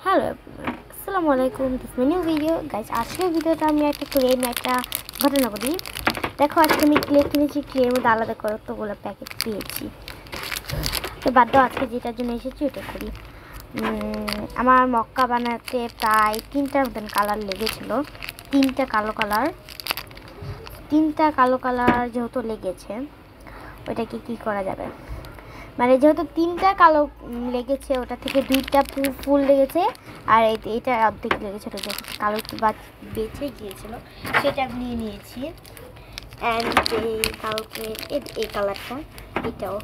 Hello আসসালামু আলাইকুম, this my new video guys. আজকের ভিডিওটা আমি একটা ঘটনা বলি। দেখো, আজকে আমি ক্লে কিনেছি। ক্লের মধ্যে আলাদা কতগুলো প্যাকেট পেয়েছি। তো বাদ দাও, আজকে যেটার জন্য এসেছি ওটা করি। আমার মক্কা বানাতে প্রায় 3টার মতন কালার লেগেছিল। তিনটা কালো কালার যেহেতু লেগেছে, ওইটাকে কি করা যাবে, মানে যেহেতু 3টা কালো লেগেছে, ওটা থেকে 2টা ফুল লেগেছে আর এটা অর্ধেক লেগেছে। ওটা কালো একটু বেঁচে গিয়েছিল, সেটা নিয়ে নিয়েছি। অ্যান্ড এই কালারটা, এটাও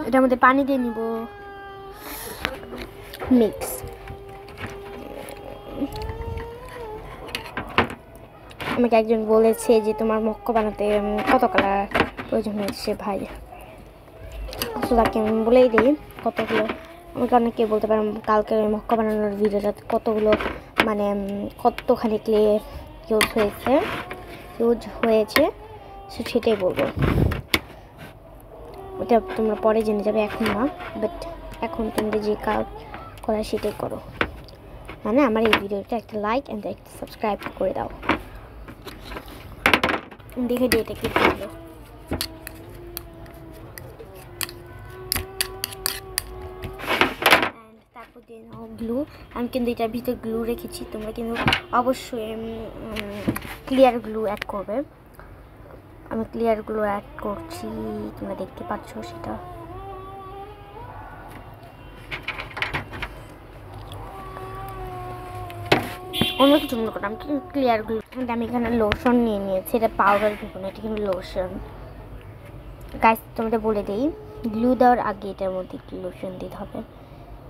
এটার মধ্যে পানি দিয়ে নিব, মিক্স। আমাকে একজন বলেছে যে তোমার মক্কা বানাতে কত কালার প্রয়োজন হয়েছে ভাই, তো তাকে আমি বলেই দিই কতগুলো। আমাকে অনেকে বলতে পারেন কালকের মক্কা বানানোর ভিডিওটা কতগুলো, মানে কতখানি ক্লে ইউজ হয়েছে সেটাই বলবো। ওটা তোমরা পরে জেনে যাবে, এখন না। বাট এখন তোমরা যে কাজ করা সেটাই করো, মানে আমার এই ভিডিওটা একটা লাইক অ্যান্ড একটা সাবস্ক্রাইব করে দাও। দেখে দিয়ে এটা কি করলো। তারপর দিয়ে নাও গ্লু। আমি কিন্তু এটার ভিতরে গ্লু রেখেছি, তোমরা কিন্তু অবশ্যই ক্লিয়ার গ্লু অ্যাড করবে। আমি ক্লিয়ার গ্লু অ্যাড করছি, তোমরা দেখতে পাচ্ছ সেটা। অন্য কিছু মনে করো, আমি কিন্তু ক্লিয়ার গ্লু। আমি এখানে লোশন নিয়ে নিয়েছি, এটা পাউডার ভেবো না, এটা কিন্তু লোশন। গাইস তোমাদের বলে দিই, গ্লু দেওয়ার আগে এটার মধ্যে একটু লোশন দিতে হবে,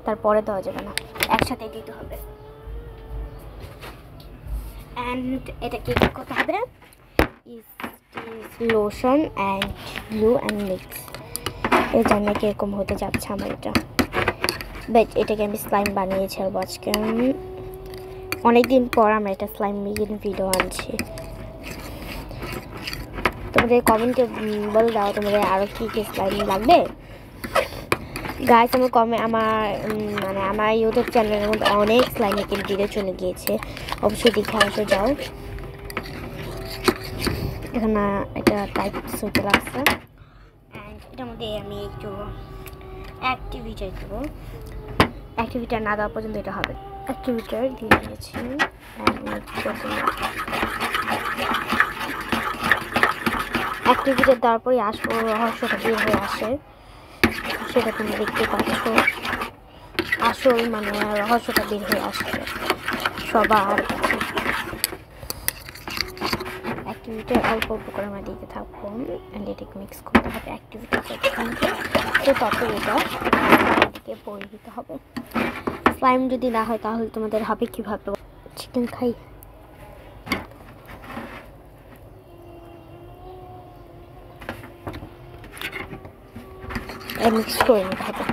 তারপরে দেওয়া যাবে না, একসাথে দিতে হবে। অ্যান্ড এটা কি করতে হবে, lotion and glue and mix. এই জন্য কীরকম হতে যাচ্ছে আমার এটা। বাট এটাকে আমি স্লাইম বানিয়েছি আর আজকে অনেকদিন পর আমরা এটা স্লাইম মেকিং ভিডিও আনছি। তোমাদের কমেন্টে বলে দাও তোমাদের আরও কী কী স্লাইম লাগবে। গাইস আমার ইউটিউব চ্যানেলের মধ্যে অনেক স্লাইম মেকিং ভিডিও চলে গিয়েছে, অবশ্যই দেখে আসো যাও। এখানে এটা টাইপ চলতে লাগছে। অ্যান্ড এটার মধ্যে আমি একটু অ্যাক্টিভিটার দেবো। অ্যাক্টিভিটার না দেওয়া পর্যন্ত এটা হবে। অ্যাক্টিভিটার দিয়ে দিয়েছি। অ্যাক্টিভিটার দেওয়ার পরে রহস্যটা বের হয়ে আসে, সেটা তুমি দেখতে পাচ্ছ। আসল মানে রহস্যটা বের হয়ে আসছে সবার। অ্যাক্টিভিটার অল্প অল্প করে আমরা দিতে থাকবো অ্যান্ড এটাকে মিক্স করতে হবে। অ্যাক্টিভিটার তো তত এটা এদিকে পরে দিতে হবে। স্লাইম যদি না হয় তাহলে তোমাদের হবে কীভাবে। চিকেন খাই, মিক্স করে নিতে হবে।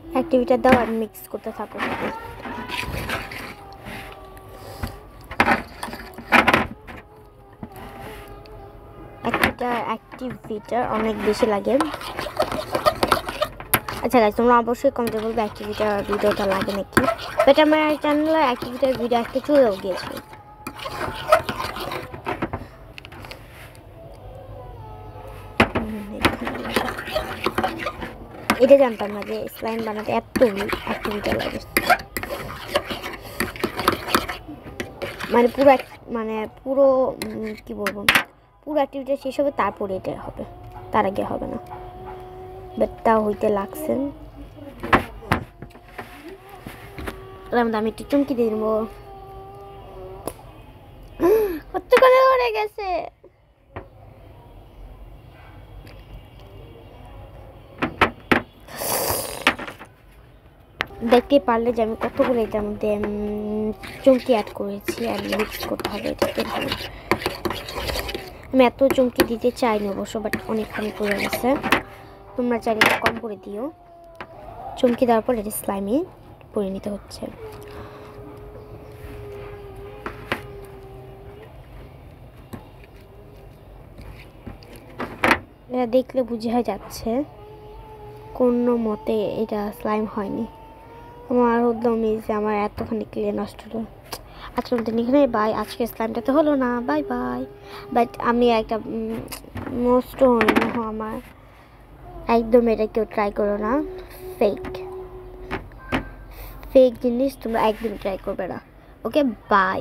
অ্যাক্টিভিটার দাও আর মিক্স করতে থাকো। অ্যাক্টিভিটার অনেক বেশি লাগে। আচ্ছা গাইস, তোমরা অবশ্যই কমেন্টে বলবে অ্যাক্টিভিটার ভিডিওটা লাগে নাকি। বাট আমার চ্যানেলে অ্যাক্টিভিটার ভিডিও একটা চলেও গিয়েছে। এটা জানতাম না যে স্লাইম বানাতে এত অ্যাক্টিভিটার লাগে, মানে পুরো কি বলবো, পুরো অ্যাক্টিভিটি শেষ হবে তারপরে এটা হবে, তার আগে হবে না। বাট তাও হইতে লাগছে। আমি একটু চুমকি দিয়ে দেবো। কত করে হয়ে গেছে। দেখতে পারলে যে আমি কতগুলো এটার মধ্যে চুমকি অ্যাড করেছি আর মিক্স করতে হবে এটাতে ভালো। আমি এত চুমকি দিতে চাইনি অবশ্য, বাট অনেকখানি পড়ে গেছে। তোমরা চাইলে কম করে দিও। চুমকি দেওয়ার পর এটা স্লাইমে পরে নিতে হচ্ছে। এটা দেখলে বোঝা যাচ্ছে কোনো মতে এটা স্লাইম হয়নি। আমার উদ্যম যে আমার এতখানি ক্লে নষ্ট হলো। আজকের মধ্যে এখানে বাই। আজকে স্লাইমটা তো হলো না, বাই বাই। বাট আমি একটা নষ্ট হয়নি আমার একদম। এটা কেউ ট্রাই করো না, ফেক ফেক জিনিস তোমরা একদম ট্রাই করবে না। Okay bye.